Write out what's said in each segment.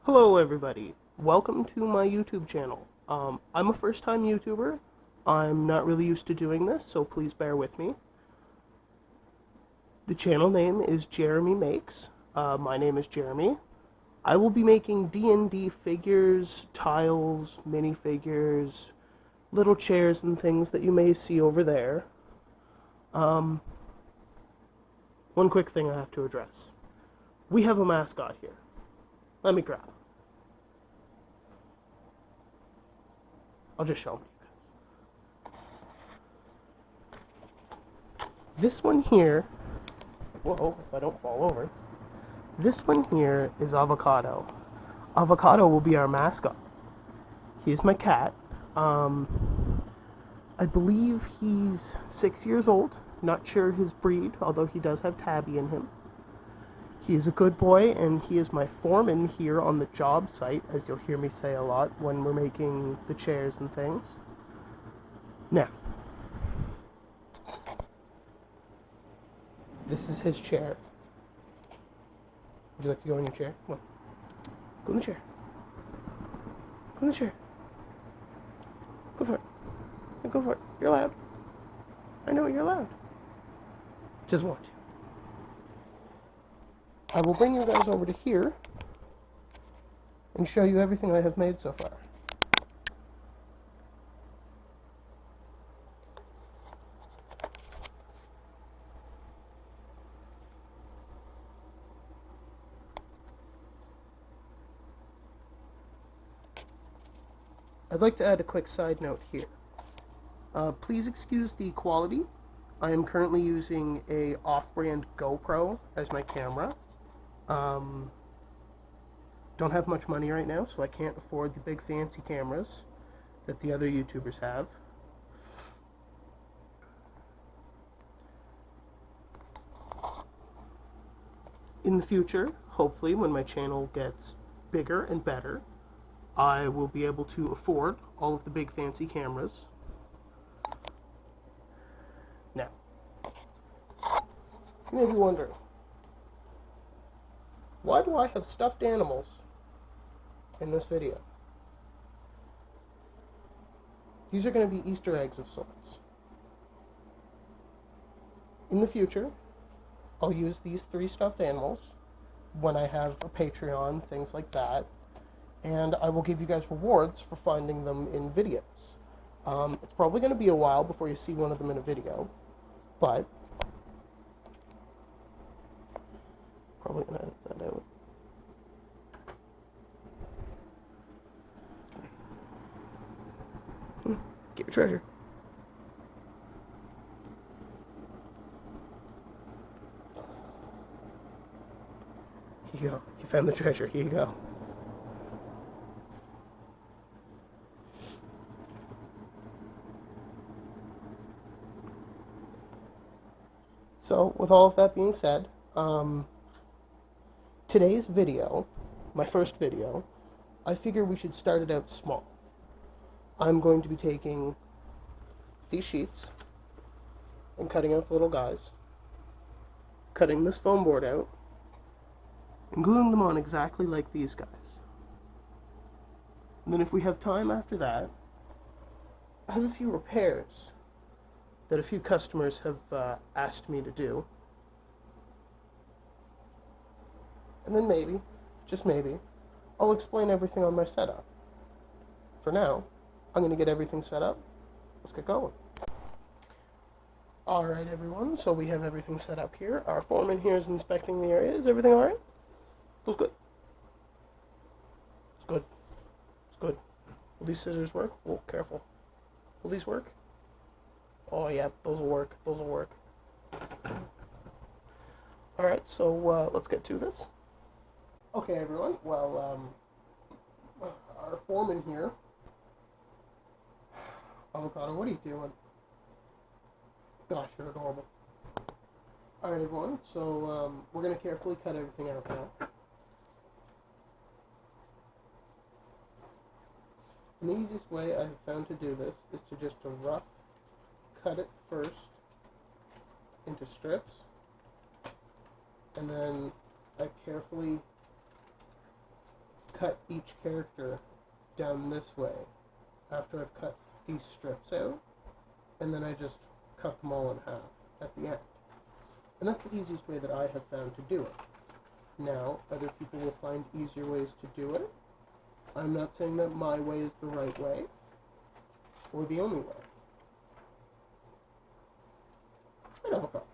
Hello everybody, welcome to my YouTube channel. I'm a first-time YouTuber. I'm not really used to doing this, so please bear with me. The channel name is Jeremy Makes. My name is Jeremy. I will be making D&D figures, tiles, minifigures, little chairs and things that you may see over there. One quick thing I have to address. We have a mascot here. Let me grab him. I'll just show him to you guys. This one here, whoa, if I don't fall over. This one here is Avocado. Avocado will be our mascot. He is my cat. I believe he's 6 years old. Not sure his breed, although he does have tabby in him. He is a good boy, and he is my foreman here on the job site, as you'll hear me say a lot when we're making the chairs and things. Now, this is his chair. Would you like to go in your chair? Come on. Go in the chair. Go in the chair. Go for it. Go for it. You're loud. I know you're loud. Just want to. I will bring you guys over to here and show you everything I have made so far. I'd like to add a quick side note here. Please excuse the quality. I am currently using a off-brand GoPro as my camera. Don't have much money right now, so I can't afford the big fancy cameras that the other YouTubers have. In the future, hopefully, when my channel gets bigger and better, I will be able to afford all of the big fancy cameras. Now, you may be wondering, why do I have stuffed animals in this video? These are going to be Easter eggs of sorts. In the future, I'll use these 3 stuffed animals when I have a Patreon, things like that, and I will give you guys rewards for finding them in videos. It's probably going to be a while before you see one of them in a video, but probably going to edit that out. Get your treasure. Here you go. You found the treasure. Here you go. So, with all of that being said, today's video, my first video, I figure we should start it out small. I'm going to be taking these sheets and cutting out the little guys, cutting this foam board out, and gluing them on exactly like these guys. And then if we have time after that, I have a few repairs that a few customers have asked me to do. And then maybe, just maybe, I'll explain everything on my setup. For now, I'm going to get everything set up. Let's get going. Alright everyone, so we have everything set up here. Our foreman here is inspecting the area. Is everything alright? Looks good. It's good. It's good. Will these scissors work? Oh, careful. Will these work? Oh yeah, those will work. Those will work. Alright, so let's get to this. Okay everyone, well, our foreman here, Avocado, what are you doing? Gosh, you're adorable. Alright everyone, so we're going to carefully cut everything out now. And the easiest way I have found to do this is to just rough cut it first into strips, and then I carefully cut each character down this way after I've cut these strips out, and then I just cut them all in half at the end. And that's the easiest way that I have found to do it. Now, other people will find easier ways to do it. I'm not saying that my way is the right way, or the only way. An avocado.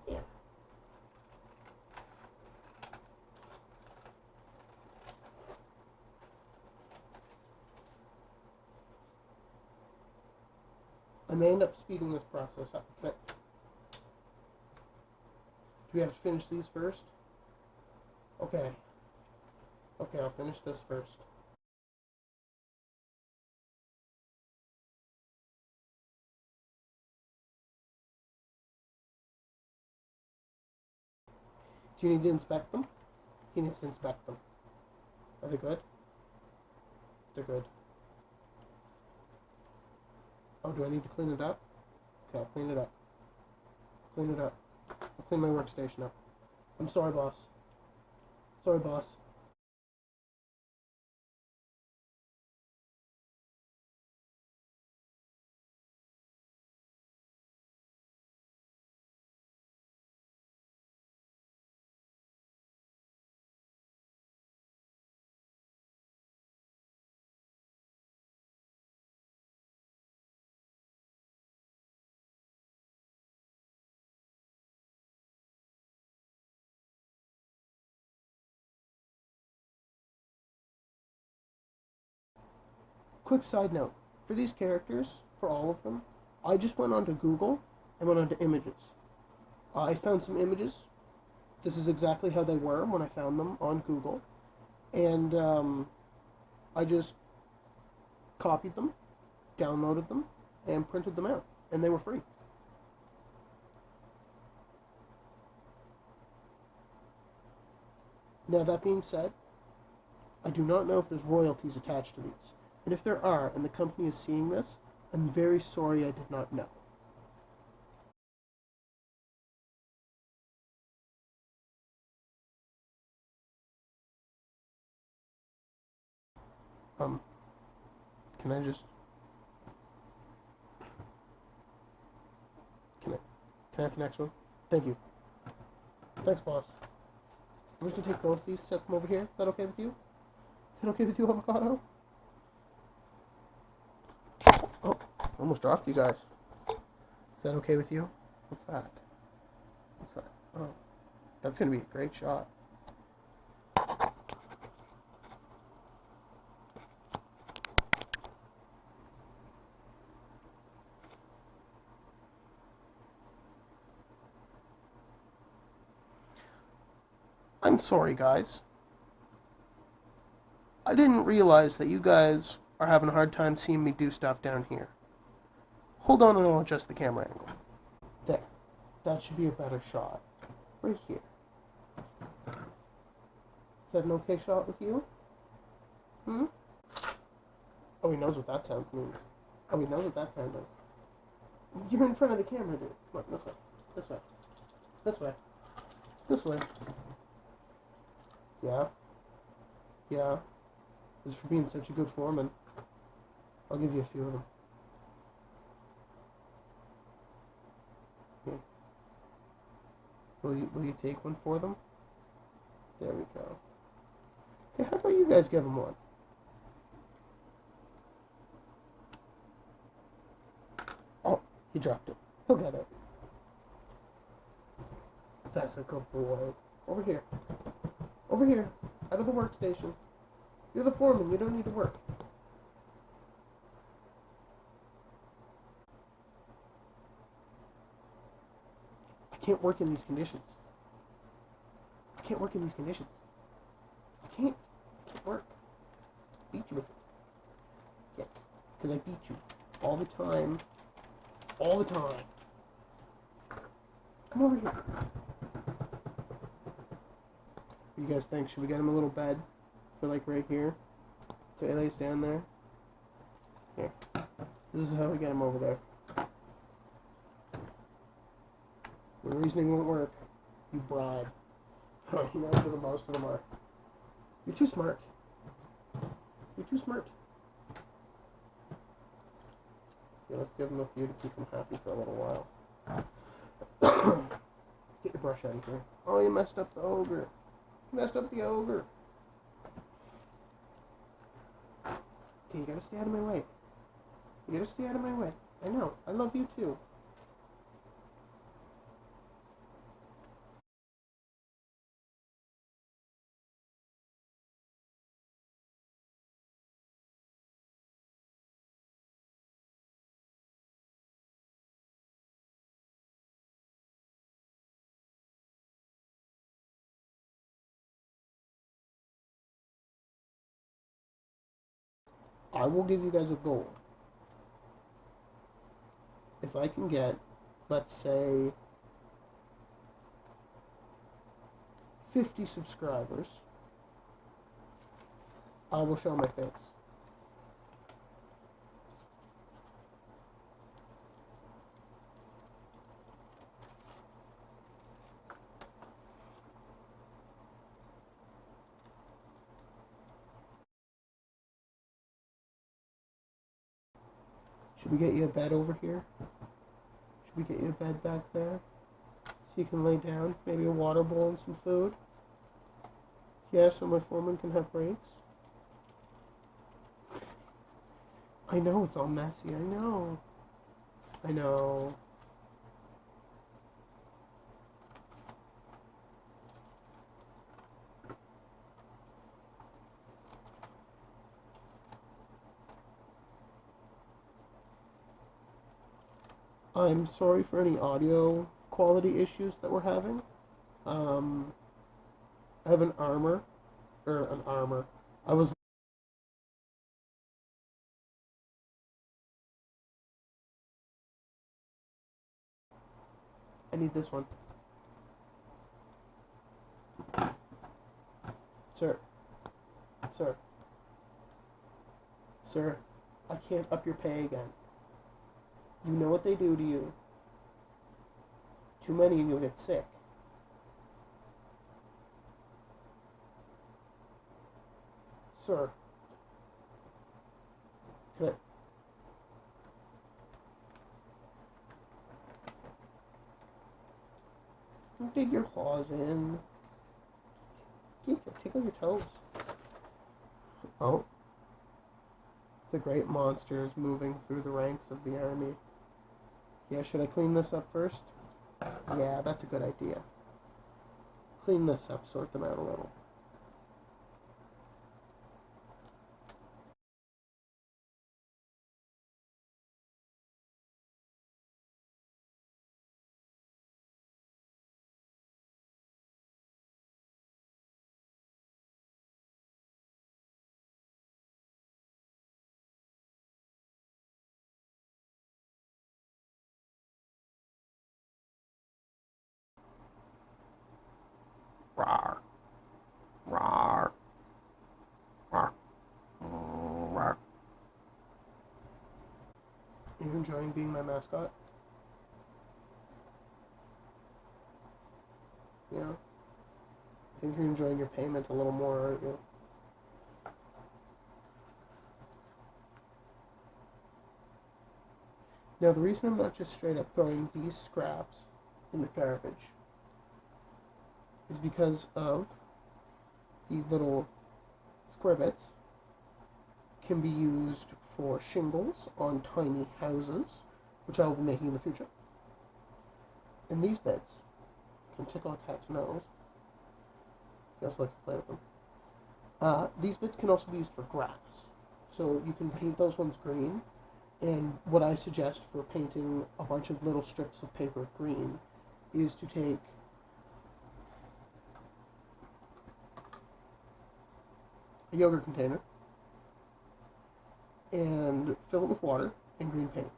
Yeah. I may end up speeding this process up. Do we have to finish these first? Okay. Okay, I'll finish this first. Do you need to inspect them? He needs to inspect them. Are they good? They're good. Oh, do I need to clean it up? Okay, I'll clean it up. Clean it up. I'll clean my workstation up. I'm sorry, boss. Sorry, boss. Quick side note. For these characters, for all of them, I just went onto Google and went onto images. I found some images. This is exactly how they were when I found them on Google. And I just copied them, downloaded them, and printed them out. And they were free. Now, that being said, I do not know if there's royalties attached to these. And if there are, and the company is seeing this, I'm very sorry I did not know. Can I just... Can I have the next one? Thank you. Thanks, boss. I'm just gonna take both these, set them over here. Is that okay with you? Is that okay with you, avocado? Oh, almost dropped you guys. Is that okay with you? What's that? What's that? Oh, that's gonna be a great shot. I'm sorry, guys. I didn't realize that you guys are having a hard time seeing me do stuff down here. Hold on and I'll adjust the camera angle. There. That should be a better shot. Right here. Is that an okay shot with you? Hmm? Oh, he knows what that sound means. Oh, he knows what that sound is. You're in front of the camera, dude. Come on, this way. This way. This way. This way. Yeah. Yeah. This is for being such a good foreman. I'll give you a few of them. Here. Will you take one for them? There we go. Hey, how about you guys give them one? Oh, he dropped it. He'll get it. That's a good boy. Over here. Over here. Out of the workstation. You're the foreman. You don't need to work. I can't work in these conditions. I can't work in these conditions. I can't work. Beat you with it. Yes. Because I beat you. All the time. All the time. Come over here. What do you guys think? Should we get him a little bed for like right here? So he lays down there. Here. This is how we get him over there. The reasoning won't work. You bribe. You know where the most of them are. You're too smart. You're too smart. Yeah, let's give him a few to keep him happy for a little while. Get your brush out of here. Oh, you messed up the ogre. You messed up the ogre. Okay, you gotta stay out of my way. You gotta stay out of my way. I know. I love you too. I will give you guys a goal. If I can get, let's say, 50 subscribers, I will show my face. Should we get you a bed over here? Should we get you a bed back there? So you can lay down, maybe a water bowl and some food? Yeah, so my foreman can have breaks. I know it's all messy, I know. I know. I'm sorry for any audio quality issues that we're having. I have an armor. I was I need this one. Sir. Sir. Sir, I can't up your pay again. You know what they do to you. Too many and you'll get sick. Sir. Can I... Don't dig your claws in. Tickle your toes. Oh. The great monster is moving through the ranks of the army. Yeah, should I clean this up first? Yeah, that's a good idea. Clean this up, sort them out a little. Rawr. Rawr. Rawr. Rawr. Are you enjoying being my mascot? Yeah. I think you're enjoying your payment a little more, aren't you? Now, the reason I'm not just straight up throwing these scraps in the garbage is because of the little square bits can be used for shingles on tiny houses, which I will be making in the future. And these bits can tickle a cat's nose. He also likes to play with them. These bits can also be used for grass. So you can paint those ones green. And what I suggest for painting a bunch of little strips of paper green is to take a yogurt container and fill it with water and green paint.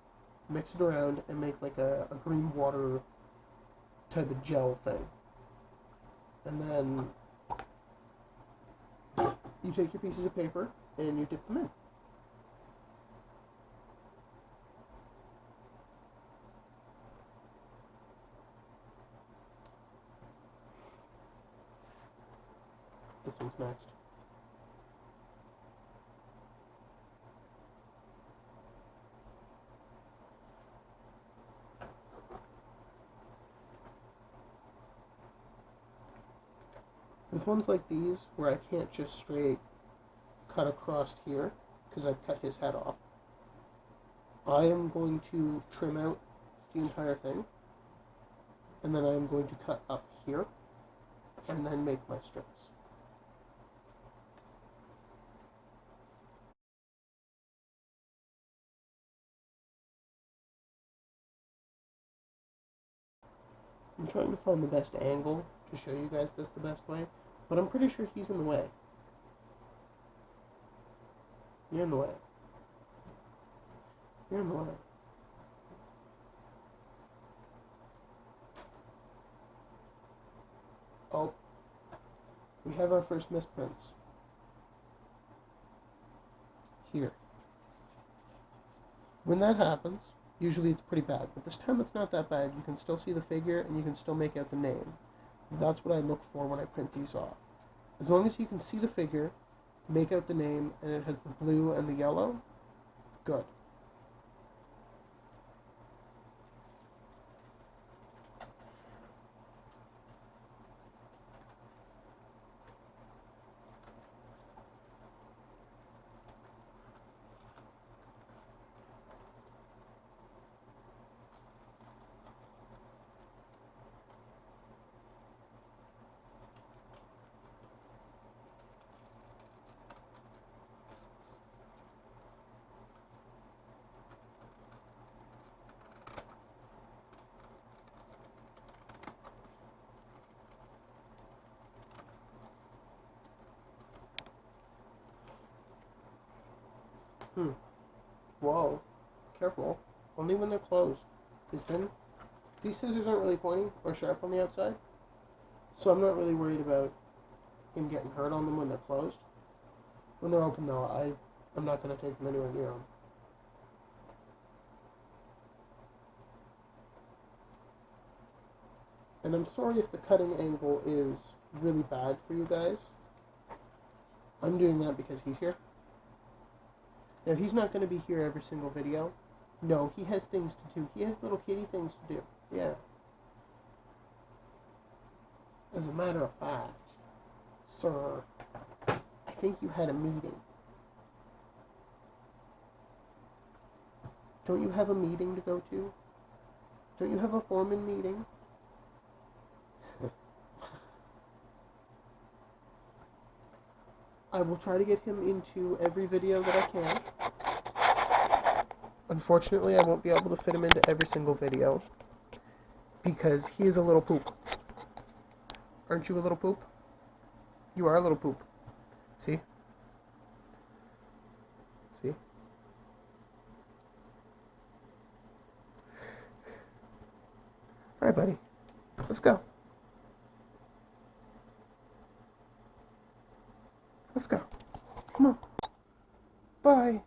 Mix it around and make like a green water type of gel thing. And then you take your pieces of paper and you dip them in. This one's next. With ones like these, where I can't just straight cut across here, because I've cut his head off, I am going to trim out the entire thing, and then I am going to cut up here, and then make my strips. I'm trying to find the best angle to show you guys this the best way, but I'm pretty sure he's in the way. You're in the way. You're in the way. Oh. We have our first misprints. Here. When that happens, usually it's pretty bad, but this time it's not that bad. You can still see the figure and you can still make out the name. That's what I look for when I print these off. As long as you can see the figure, make out the name, and it has the blue and the yellow, it's good. Whoa. Careful. Only when they're closed. Because then, these scissors aren't really pointy or sharp on the outside. So I'm not really worried about him getting hurt on them when they're closed. When they're open though, I'm not going to take them anywhere near them. And I'm sorry if the cutting angle is really bad for you guys. I'm doing that because he's here. Now, he's not going to be here every single video. No, he has things to do. He has little kitty things to do. Yeah. As a matter of fact, sir, I think you had a meeting. Don't you have a meeting to go to? Don't you have a foreman meeting? I will try to get him into every video that I can. Unfortunately, I won't be able to fit him into every single video because he is a little poop. Aren't you a little poop? You are a little poop. See? See? Alright, buddy. Let's go. Let's go. Come on. Bye.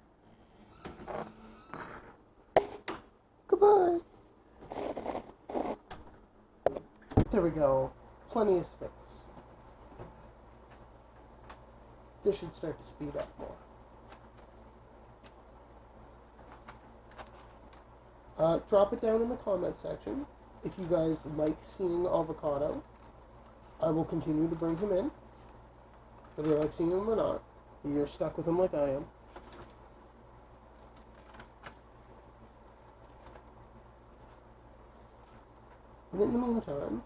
Goodbye. There we go. Plenty of space. This should start to speed up more. Drop it down in the comment section if you guys like seeing Avocado. I will continue to bring him in. Whether you like seeing him or not, you're stuck with him like I am. And in the meantime,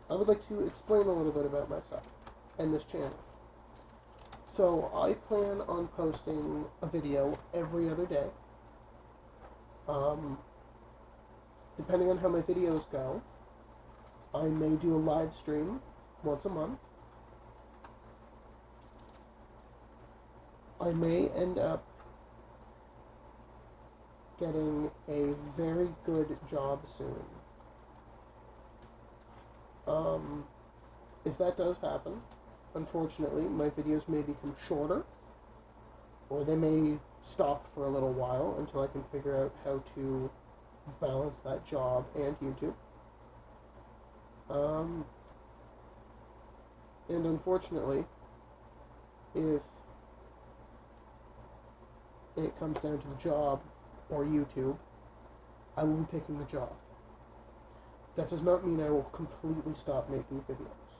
I would like to explain a little bit about myself and this channel. So I plan on posting a video every other day. Depending on how my videos go, I may do a live stream once a month. I may end up getting a very good job soon. If that does happen, unfortunately, my videos may become shorter, or they may stop for a little while until I can figure out how to balance that job and YouTube. And unfortunately, if it comes down to the job or YouTube, I will be picking the job. That does not mean I will completely stop making videos.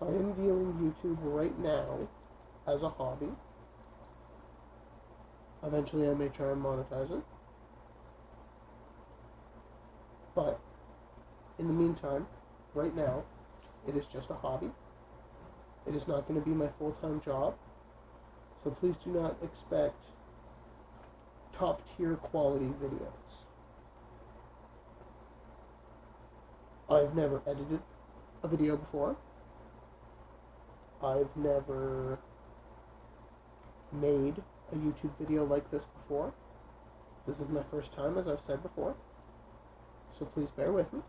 I am viewing YouTube right now as a hobby. Eventually I may try and monetize it. But in the meantime, right now, it is just a hobby. It is not going to be my full-time job. So please do not expect top-tier quality videos. I've never edited a video before. I've never made a YouTube video like this before. This is my first time, as I've said before. So please bear with me.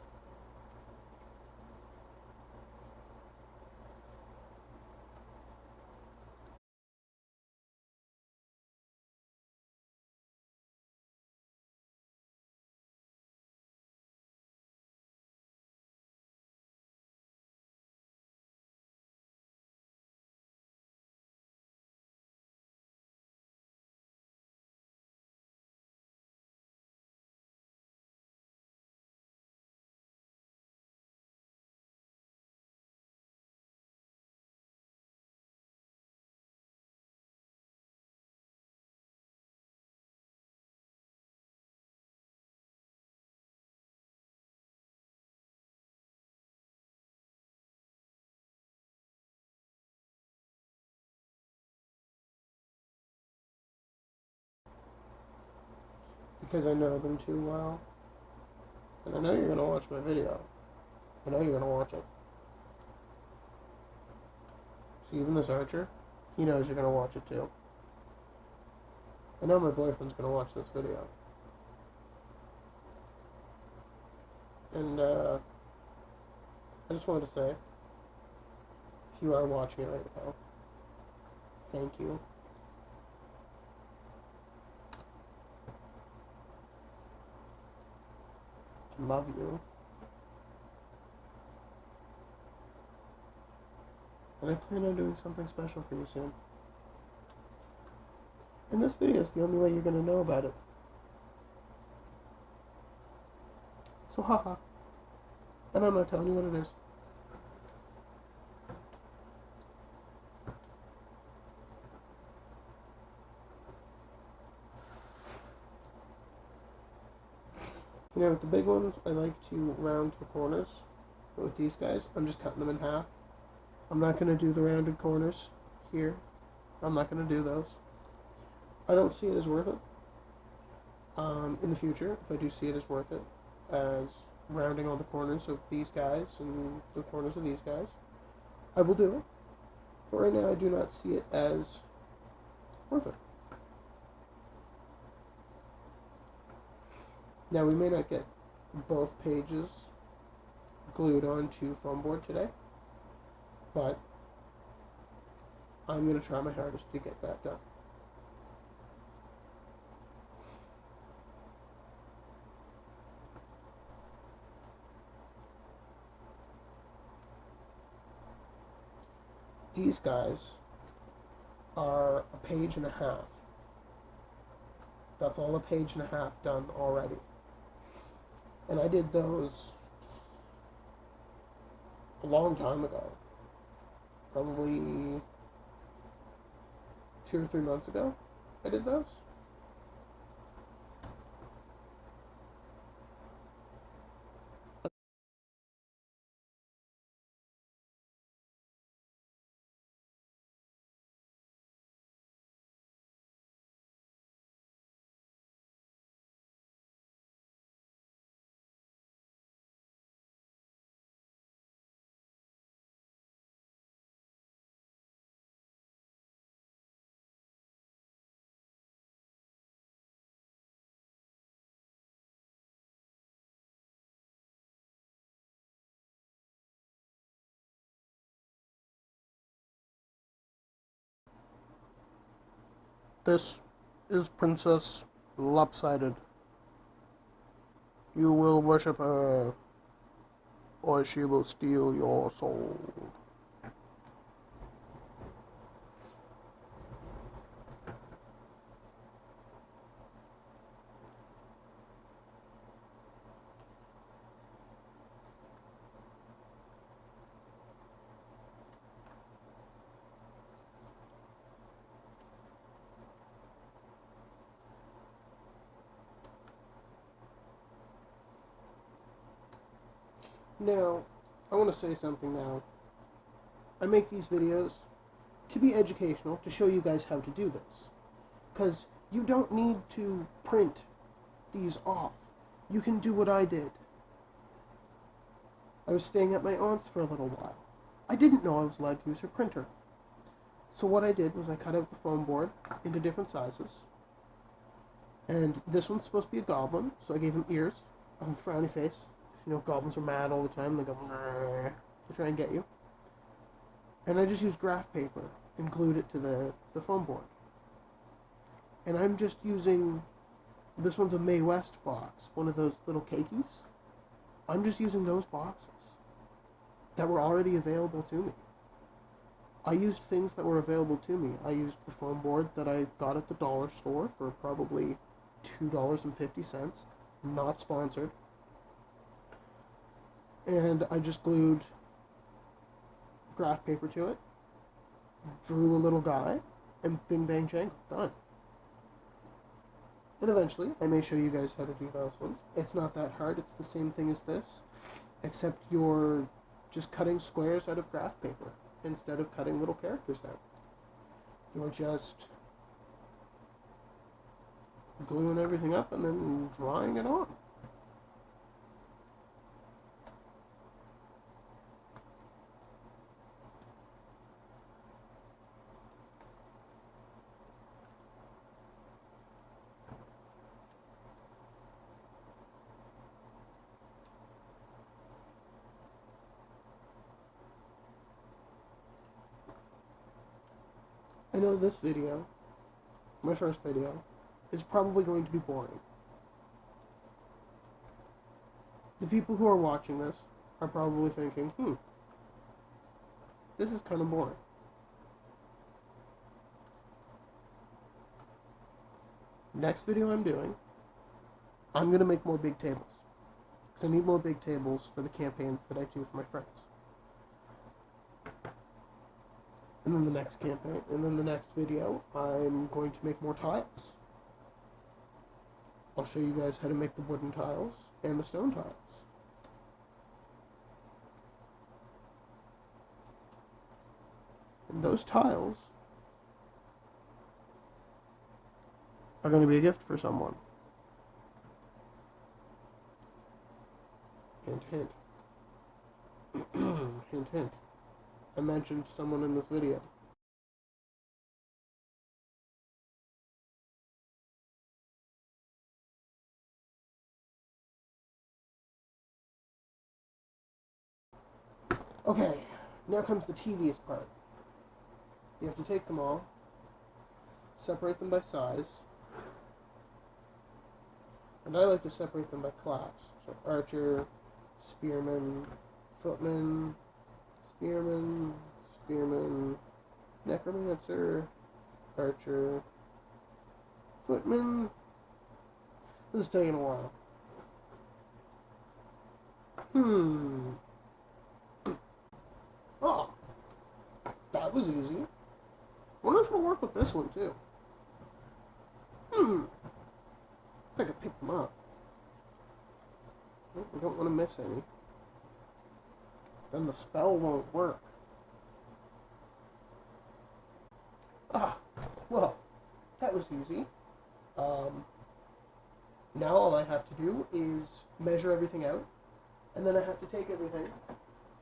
Because I know them too well. And I know you're going to watch my video. I know you're going to watch it. So even this Archer, he knows you're going to watch it too. I know my boyfriend's going to watch this video. And, I just wanted to say, if you are watching it right now, thank you. I love you. And I plan on doing something special for you soon. And this video is the only way you're going to know about it. So haha. And I'm not telling you what it is. You know, with the big ones, I like to round the corners. But with these guys, I'm just cutting them in half. I'm not going to do the rounded corners here. I'm not going to do those. I don't see it as worth it. In the future, if I do see it as worth it, as rounding all the corners of these guys and the corners of these guys, I will do it. But right now, I do not see it as worth it. Now, we may not get both pages glued onto foam board today, but I'm going to try my hardest to get that done. These guys are a page and a half. That's all a page and a half done already. And I did those a long time ago. Probably 2 or 3 months ago, I did those. This is Princess Lopsided. You will worship her, or she will steal your soul. Now, I want to say something now. I make these videos to be educational, to show you guys how to do this. Because you don't need to print these off. You can do what I did. I was staying at my aunt's for a little while. I didn't know I was allowed to use her printer. So what I did was I cut out the foam board into different sizes. And this one's supposed to be a goblin, so I gave him ears, a frowny face. You know, goblins are mad all the time. They go to try and get you. And I just used graph paper and glued it to the foam board. And I'm just using, this one's a Mae West box, one of those little cakeys. I'm just using those boxes that were already available to me. I used things that were available to me. I used the foam board that I got at the dollar store for probably $2.50, not sponsored. And I just glued graph paper to it, drew a little guy, and bing bang jangle, done. And eventually, I may show you guys how to do those ones. It's not that hard, it's the same thing as this, except you're just cutting squares out of graph paper instead of cutting little characters out. You're just gluing everything up and then drawing it on. I know this video, my first video, is probably going to be boring. The people who are watching this are probably thinking, this is kind of boring. Next video I'm doing, I'm going to make more big tables. Because I need more big tables for the campaigns that I do for my friends. And then the next campaign, and then the next video, I'm going to make more tiles. I'll show you guys how to make the wooden tiles and the stone tiles. And those tiles are going to be a gift for someone. Hint, hint. Hint, hint. I mentioned someone in this video. Okay, now comes the tedious part. You have to take them all, separate them by size, and I like to separate them by class. So archer, spearman, footman, spearman, necromancer, archer, footman. This is taking a while. Oh, that was easy. Wonder if it'll work with this one too. If I could pick them up. We don't want to miss any. Then the spell won't work. Well, that was easy. Now all I have to do is measure everything out, and then I have to take everything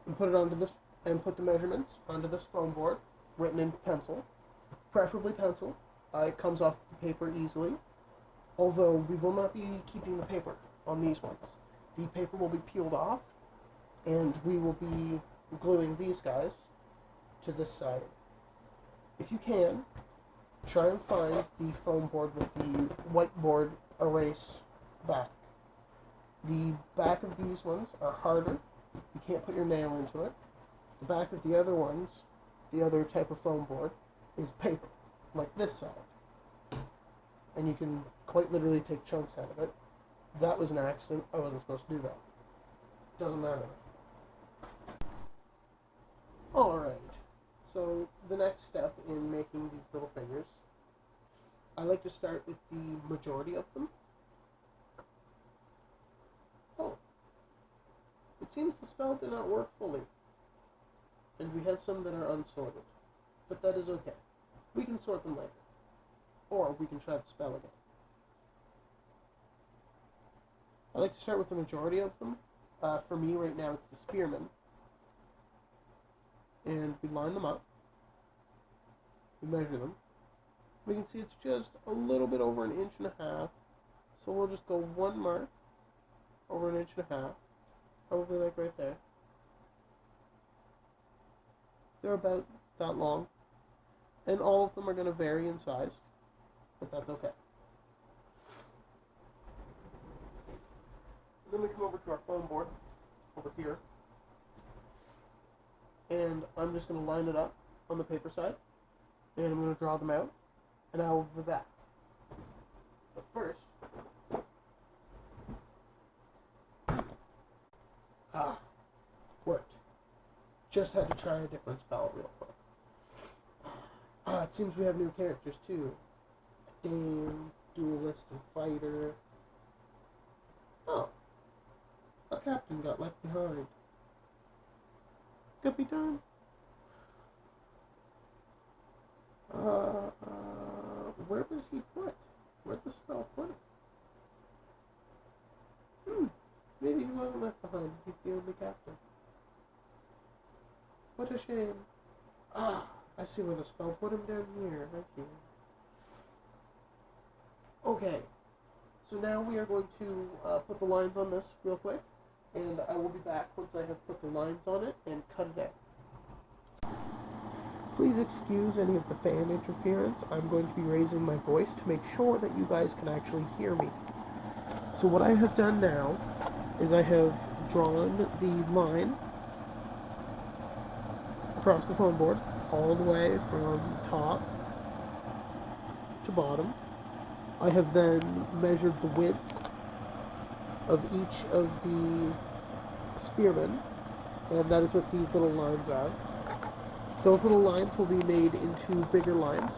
and put it onto this, and put the measurements onto this foam board, written in pencil, preferably pencil. It comes off the paper easily, although we will not be keeping the paper on these ones. The paper will be peeled off, and we will be gluing these guys to this side. If you can, try and find the foam board with the whiteboard erase back. The back of these ones are harder. You can't put your nail into it. The back of the other ones, the other type of foam board, is paper, like this side. And you can quite literally take chunks out of it. That was an accident. I wasn't supposed to do that. Doesn't matter. Alright, so the next step in making these little figures, I like to start with the majority of them. Oh, It seems the spell did not work fully, and we have some that are unsorted. But that is okay. We can sort them later. Or we can try the spell again. I like to start with the majority of them. For me right now it's the spearmen. And we line them up. We measure them. We can see it's just a little bit over 1.5 inches. So we'll just go one mark over 1.5 inches. Probably like right there. They're about that long. And all of them are going to vary in size. But that's okay. Then we come over to our foam board. Over here. And I'm just going to line it up on the paper side. And I'm going to draw them out. And I will be back. But first... worked. Just had to try a different spell real quick. It seems we have new characters too. A Dame, Duelist, and Fighter. Oh. A captain got left behind. Could be done. Where was he put? Where'd the spell put him? Maybe he wasn't left behind. He's the only captain. What a shame. I see where the spell put him down here. Right here. Okay. So now we are going to put the lines on this real quick. And I will be back once I have put the lines on it and cut it out. Please excuse any of the fan interference. I'm going to be raising my voice to make sure that you guys can actually hear me. So what I have done now is I have drawn the line across the foam board all the way from top to bottom. I have then measured the width of each of the spearmen, and that is what these little lines are. Those little lines will be made into bigger lines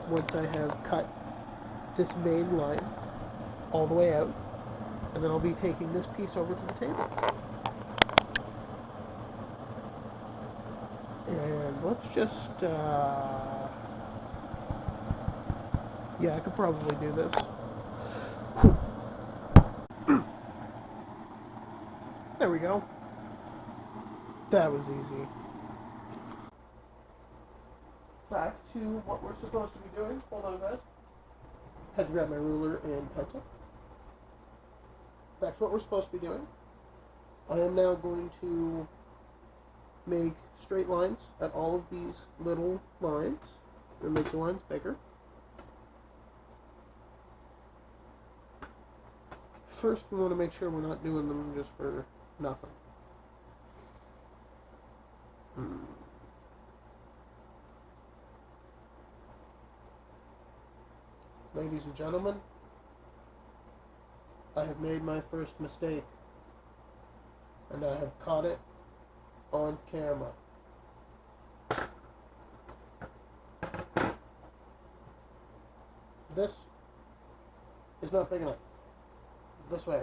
once I have cut this main line all the way out, and then I'll be taking this piece over to the table. And let's just, yeah, I could probably do this. There we go. That was easy. Back to what we're supposed to be doing. Hold on, guys. Had to grab my ruler and pencil. Back to what we're supposed to be doing. I am now going to make straight lines at all of these little lines. I'm going to make the lines bigger. First, we want to make sure we're not doing them just for nothing. Ladies and gentlemen, I have made my first mistake, and I have caught it on camera. This is not big enough. This way.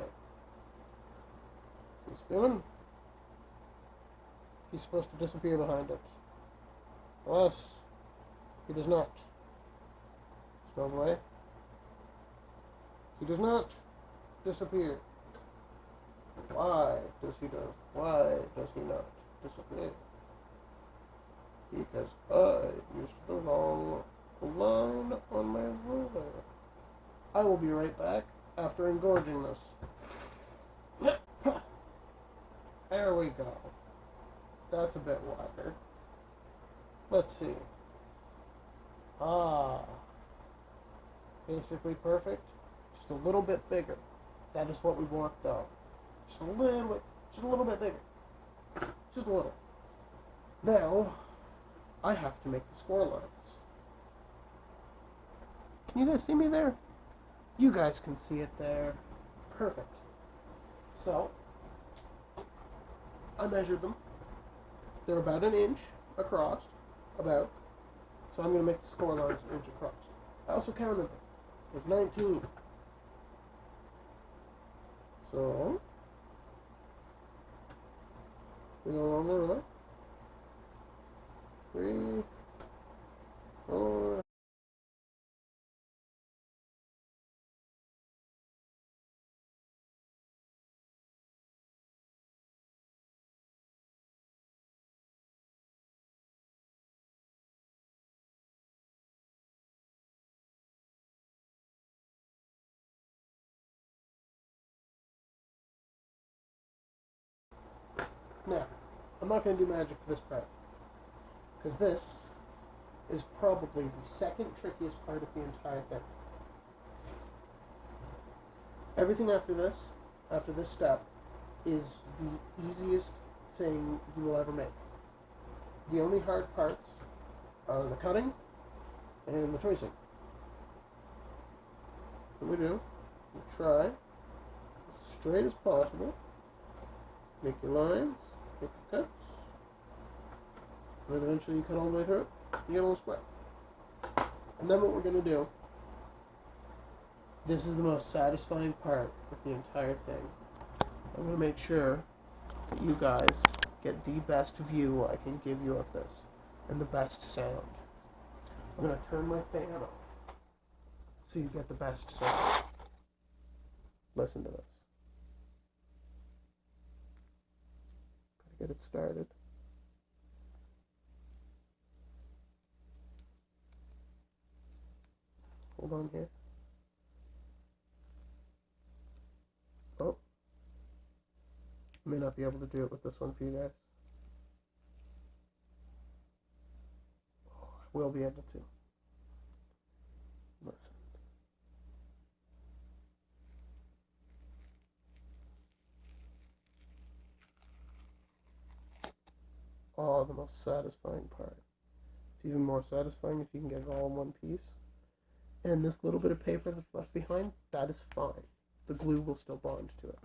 He's spinning. He's supposed to disappear behind us. Unless he does not. There's no way. He does not disappear. Why does he not? Why does he not disappear? Because I used the wrong line on my ruler. I will be right back after engorging this. There we go. That's a bit wider. Let's see. Basically perfect. Just a little bit bigger. That is what we want though. Just a little bit bigger. Just a little. Now, I have to make the score lines. Can you guys see me there? You guys can see it there. Perfect. So, I measured them. They're about 1 inch across. About. So I'm going to make the score lines 1 inch across. I also counted them. There's 19. So, We go longer or less? 3, 4. Now, I'm not going to do magic for this part, because this is probably the second trickiest part of the entire thing. Everything after this step, is the easiest thing you will ever make. The only hard parts are the cutting and the tracing. What we do, we try as straight as possible, make your lines, make your cuts, and then eventually you cut all the way through it, you get a little square. And then what we're going to do, this is the most satisfying part of the entire thing. I'm going to make sure that you guys get the best view I can give you of this, and the best sound. I'm going to turn my fan on, so you get the best sound. Listen to this. Gotta get it started. Hold on here. Oh. May not be able to do it with this one for you guys. Oh, I will be able to. Listen. Oh, the most satisfying part. It's even more satisfying if you can get it all in one piece. And this little bit of paper that's left behind, that is fine. The glue will still bond to it.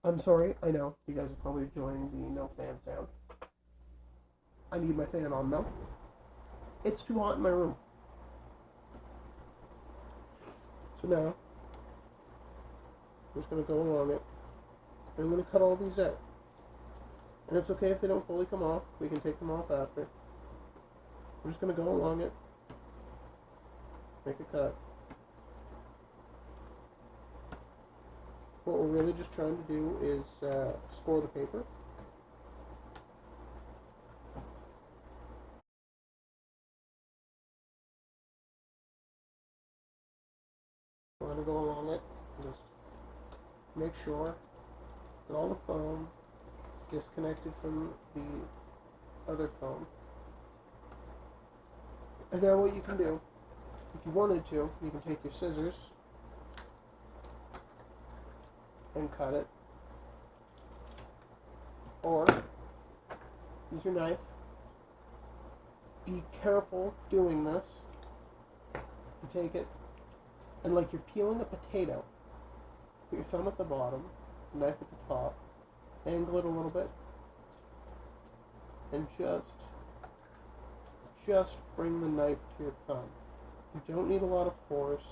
I'm sorry, I know, you guys are probably enjoying the no fan sound. I need my fan on though. It's too hot in my room. So now, I'm just going to go along it. And I'm going to cut all these out. And it's okay if they don't fully come off. We can take them off after. I'm just going to go along it. Make a cut. What we're really just trying to do is score the paper. I'm going to go along it and just make sure that all the foam is disconnected from the other foam. And now what you can do, if you wanted to, you can take your scissors and cut it, or use your knife. Be careful doing this. You take it, and like you're peeling a potato, put your thumb at the bottom, knife at the top, angle it a little bit, and just bring the knife to your thumb. You don't need a lot of force.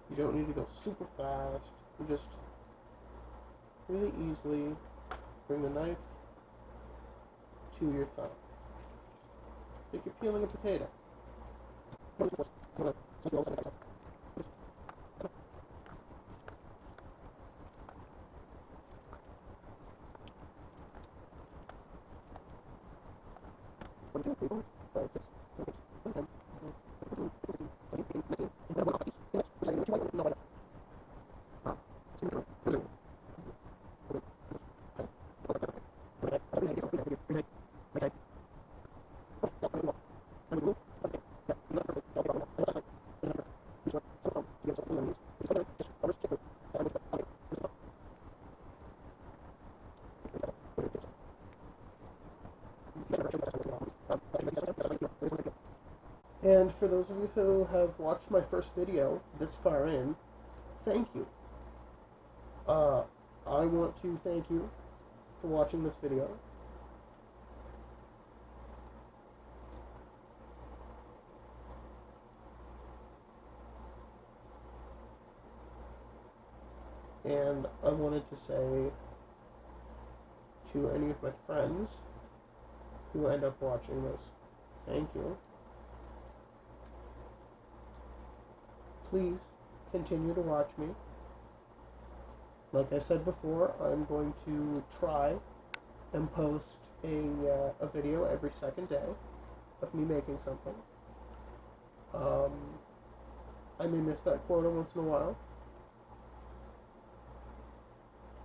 You don't need to go super fast. You just really easily bring the knife to your thumb. Like you're peeling a potato. And for those of you who have watched my first video this far in, thank you. I want to thank you for watching this video. And I wanted to say to any of my friends who end up watching this, thank you. Please continue to watch me. Like I said before, I'm going to try and post a video every second day of me making something. I may miss that quota once in a while,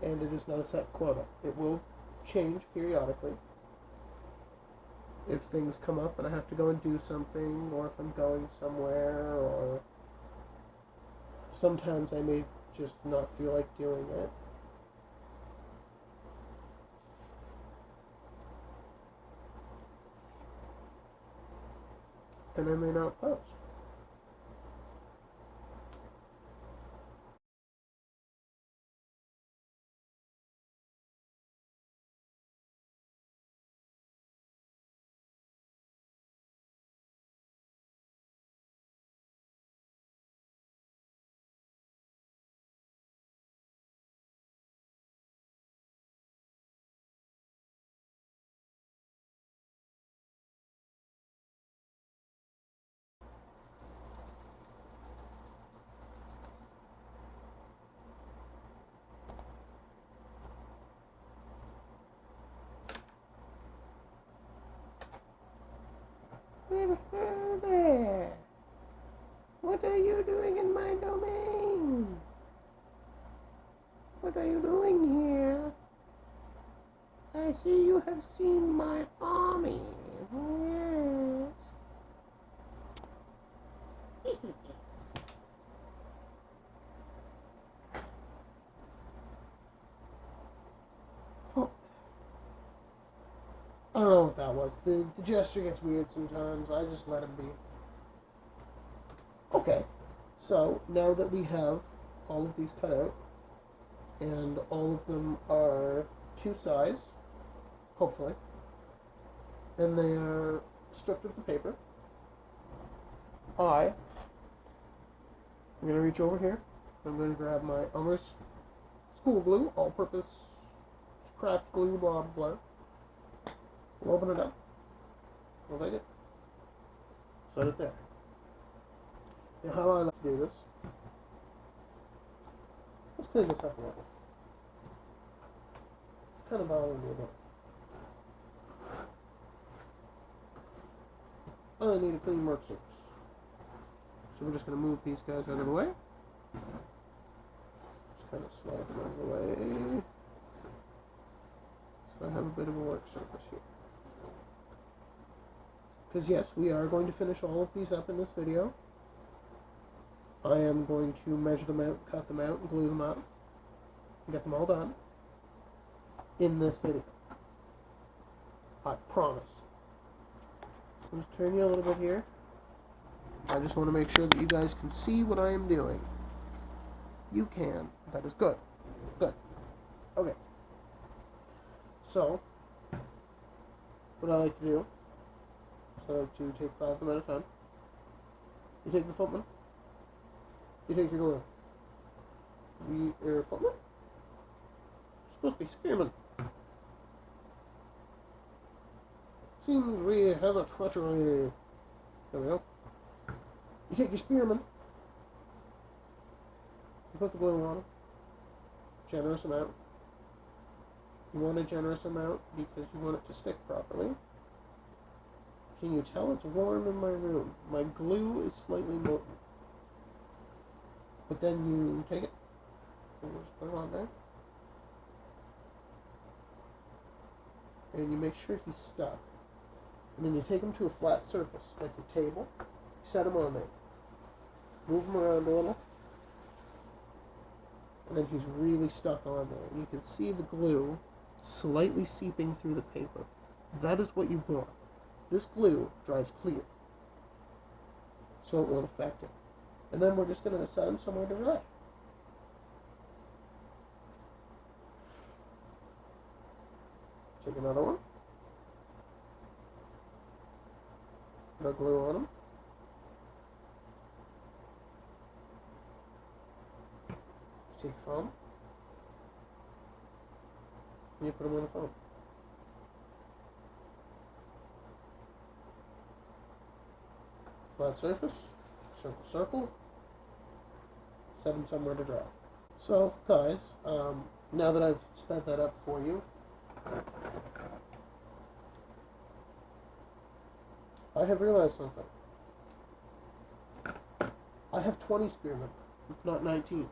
and it is not a set quota. It will change periodically if things come up and I have to go and do something, or if I'm going somewhere, or sometimes I may just not feel like doing it. Then I may not post. There. What are you doing in my domain? What are you doing here? I see you have seen my army. Yes. Oh. I don't know what that was. The gesture gets weird sometimes. I just let him be. Okay, so now that we have all of these cut out, and all of them are to size, hopefully, and they are stripped of the paper, I'm going to reach over here. I'm going to grab my Elmer's school glue, all-purpose craft glue, blah, blah. We'll open it up. We'll take it. Set it there. Now, how I like to do this, let's clean this up a little. Kind of bothering me a bit. I need a clean work surface. So we're just going to move these guys out of the way. Just kind of slide them out of the way. So I have a bit of a work surface here. Because yes, we are going to finish all of these up in this video. I am going to measure them out, cut them out, and glue them up, and get them all done in this video. I promise. I'll just turn you a little bit here. I just want to make sure that you guys can see what I am doing. You can. That is good. Good. Okay. So, what I like to do is I like to take 5 of them at a time. You take the footman. You take your glue. Your footman? You're supposed to be spearman. Seems we have a treachery. There we go. You take your spearman. You put the glue on him. Generous amount. You want a generous amount because you want it to stick properly. Can you tell it's warm in my room? My glue is slightly molten. But then you take it and just put it on there. And you make sure he's stuck. And then you take him to a flat surface, like your table. Set him on there. Move him around a little. And then he's really stuck on there. And you can see the glue slightly seeping through the paper. That is what you want. This glue dries clear, so it won't affect it. And then we're just going to set him somewhere to dry. Take another one. Put our glue on him. Take foam. And you put them in the foam. flat surface, circle, circle, set them somewhere to dry. So, guys, now that I've sped that up for you, I have realized something. I have 20 spearmen, not 19.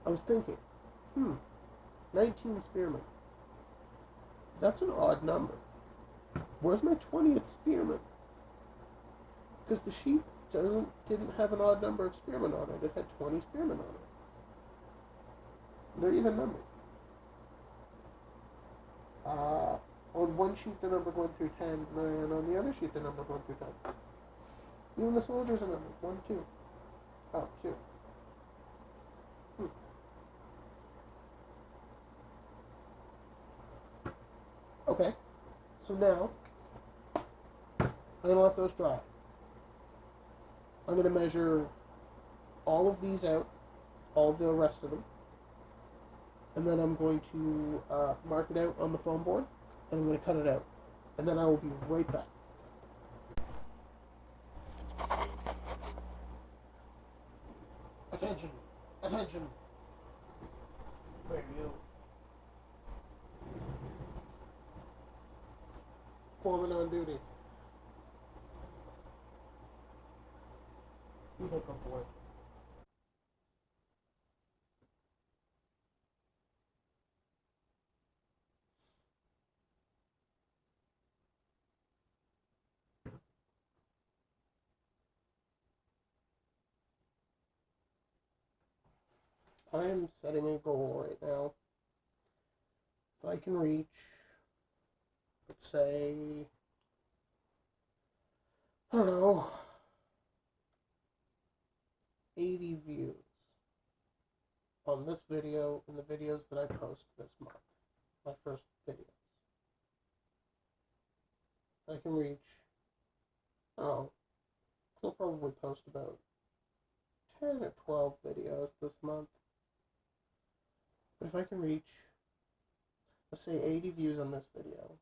I was thinking, 19 spearmen. That's an odd number. Where's my 20th spearman? Because the sheep didn't have an odd number of spearmen on it. It had 20 spearmen on it. They're even numbered. On one sheet they're numbered 1 through 10, and on the other sheet they're numbered 1 through 10. Even the soldiers are numbered 1, 2. Oh, 2. Okay, so now I'm going to let those dry. I'm going to measure all of these out, all of the rest of them, and then I'm going to mark it out on the foam board, and I'm going to cut it out, and then I will be right back. Attention! Attention! Where are you? Foreman on duty. You look up boy. I am setting a goal right now. If I can reach, let's say, I don't know, 80 views on this video and the videos that I post this month. My first video. If I can reach, I'll probably post about 10 or 12 videos this month. But if I can reach, let's say 80 views on this video,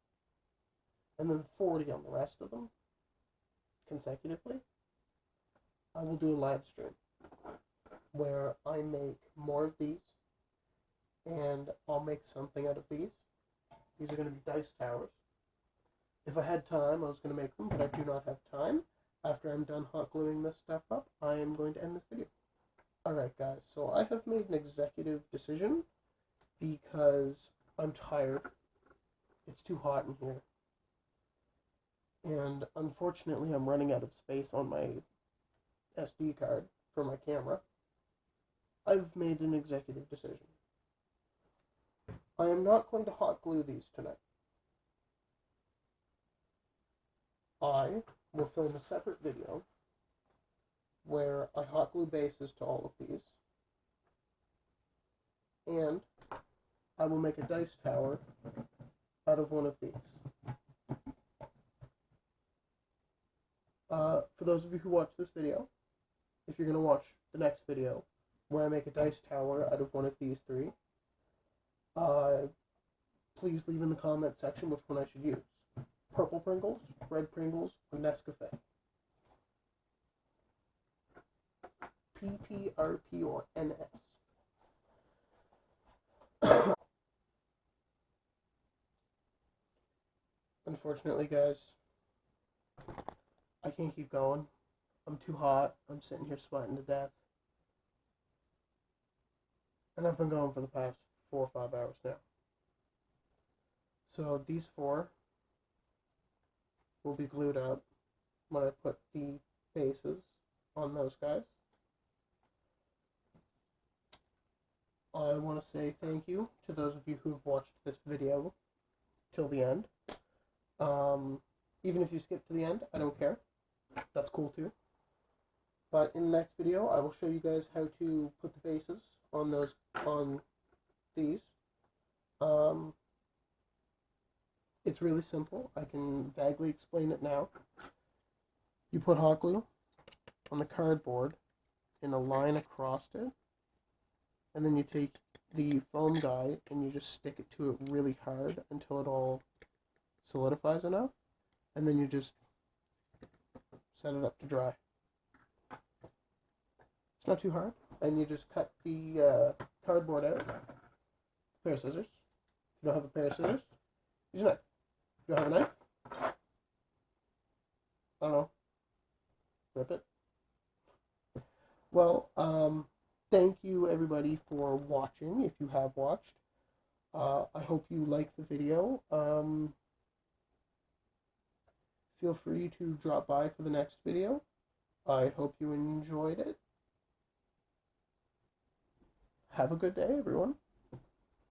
and then 40 on the rest of them, consecutively, I will do a live stream where I make more of these, and I'll make something out of these. These are going to be dice towers. If I had time, I was going to make them, but I do not have time. After I'm done hot gluing this stuff up, I am going to end this video. Alright guys, so I have made an executive decision because I'm tired. It's too hot in here. And unfortunately, I'm running out of space on my SD card for my camera. I've made an executive decision. I am not going to hot glue these tonight. I will film a separate video where I hot glue bases to all of these, and I will make a dice tower out of one of these. For those of you who watch this video, if you're going to watch the next video where I make a dice tower out of one of these three, please leave in the comment section which one I should use. Purple Pringles, red Pringles, or Nescafe. PPRP or NS. Unfortunately, guys, I can't keep going. I'm too hot. I'm sitting here sweating to death. And I've been going for the past 4 or 5 hours now. So these 4 will be glued up when I put the bases on those guys. I want to say thank you to those of you who have watched this video till the end. Even if you skip to the end, I don't care. That's cool too. But in the next video, I will show you guys how to put the bases on these. It's really simple. I can vaguely explain it now. You put hot glue on the cardboard in a line across it, and then you take the foam guy and you just stick it to it really hard until it all solidifies enough, and then you just set it up to dry. It's not too hard. And you just cut the cardboard out. A pair of scissors. If you don't have a pair of scissors, use a knife. If you don't have a knife, I don't know, rip it. Well, thank you everybody for watching, if you have watched. I hope you liked the video. Feel free to drop by for the next video. I hope you enjoyed it. Have a good day, everyone.